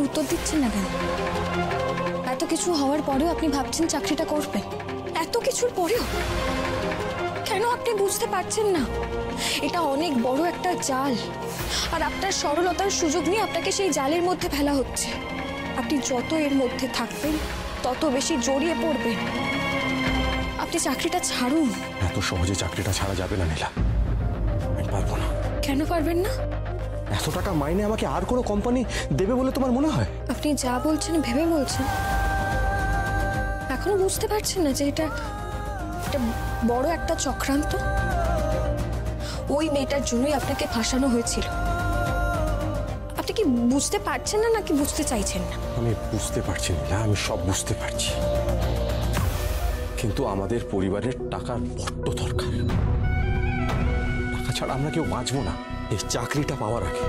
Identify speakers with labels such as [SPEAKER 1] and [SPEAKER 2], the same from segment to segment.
[SPEAKER 1] উত্তর দিচ্ছেন না কেন? এত কিছু হওয়ার পরেও আপনি ভাবছেন চাকরিটা করবেন? এত কিছুর পরেও কেন আপনি বুঝতে পারছেন না? এটা অনেক বড় একটা জাল, আর আপনার সরলতার সুযোগ নিয়ে আপনাকে সেই জালের মধ্যে ফেলা হচ্ছে। আপনি যত এর মধ্যে থাকবেন তত বেশি জড়িয়ে পড়বেন। আপনি চাকরিটা ছাড়ুন।
[SPEAKER 2] এত সহজে চাকরিটা ছাড়া যাবে না নীলা, আমি পারবো না।
[SPEAKER 1] কেন পারবেন না?
[SPEAKER 2] এত টাকা মাইনে আমাকে আর কোনো কোম্পানি দেবে বলে তোমার মনে হয়?
[SPEAKER 1] আপনি যা বলছেন ভেবে বলছেন, এখনো বুঝতে পারছেন না যে এটা বড় একটা চক্রান্ত? ওই মেয়েটার জন্যই আপনাকে ফাঁসানো হয়েছিল। আপনি কি বুঝতে পারছেন না নাকি বুঝতে চাইছেন না?
[SPEAKER 2] আমি বুঝতে পারছি নীলা, আমি সব বুঝতে পারছি, কিন্তু আমাদের পরিবারের টাকার বড্ড দরকার। টাকা ছাড়া আমরা কেউ বাঁচবো না। এই চাকরিটা পাওয়ার আগে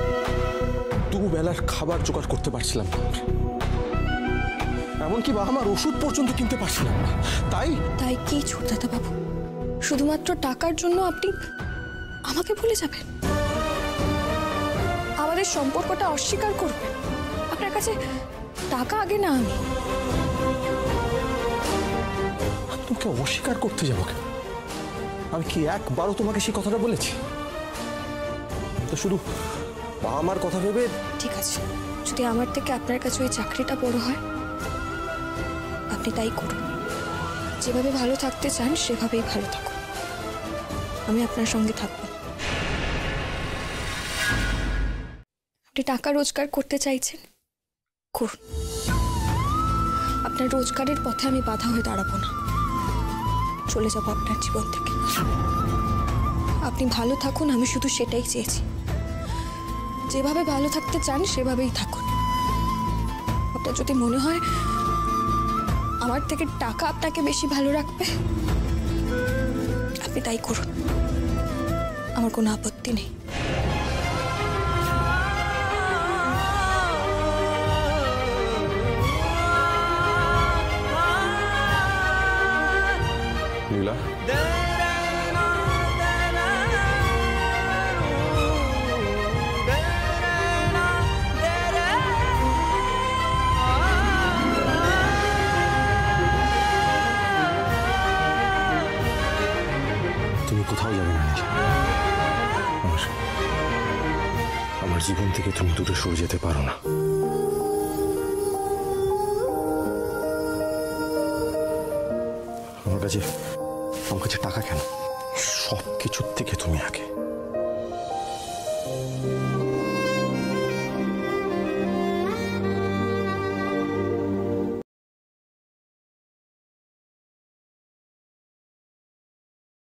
[SPEAKER 2] দুবেলার খাবার জোগাড় করতে পারছিলাম না, এমনকি আমার ওষুধ পর্যন্ত কিনতে পারছিলাম না। তাই
[SPEAKER 1] কি ছোটদাদা বাবু, শুধুমাত্র টাকার জন্য আপনি আমাকে ভুলে যাবেন? আমাদের সম্পর্কটা অস্বীকার করবেন? আপনার কাছে টাকা আগে না?
[SPEAKER 2] আমি তোমাকে অস্বীকার করতে যাবো কেন? আমি কি একবারও তোমাকে সেই কথাটা বলেছি? তো শুধু আমার কথা ভেবে।
[SPEAKER 1] ঠিক আছে, যদি আমার থেকে আপনার কাছে ওই চাকরিটা বড় হয়, আপনি তাই করুন। যেভাবে ভালো থাকতে চান সেভাবেই ভালো থাকুন, আমি আপনার সঙ্গে থাকবো। আপনি টাকা রোজগার করতে চাইছেন, করুন। আপনার রোজগারের পথে আমি বাধা হয়ে দাঁড়াবো না, চলে যাব আপনার জীবন থেকে। আপনি ভালো থাকুন, আমি শুধু সেটাই চেয়েছি। যেভাবে ভালো থাকতে চান সেভাবেই থাকুন। আপনার যদি মনে হয় আমার থেকে টাকা আপনাকে বেশি ভালো রাখবে, আপনি তাই করুন, আমার কোনো আপত্তি নেই।
[SPEAKER 2] নীলা, তুমি কোথাও যাবে না নীলা। আমার জীবন থেকে তুমি দূরে সরে যেতে পারো না। আমার কাছে টাকা কেন, সব কিছুর থেকে তুমি আগে।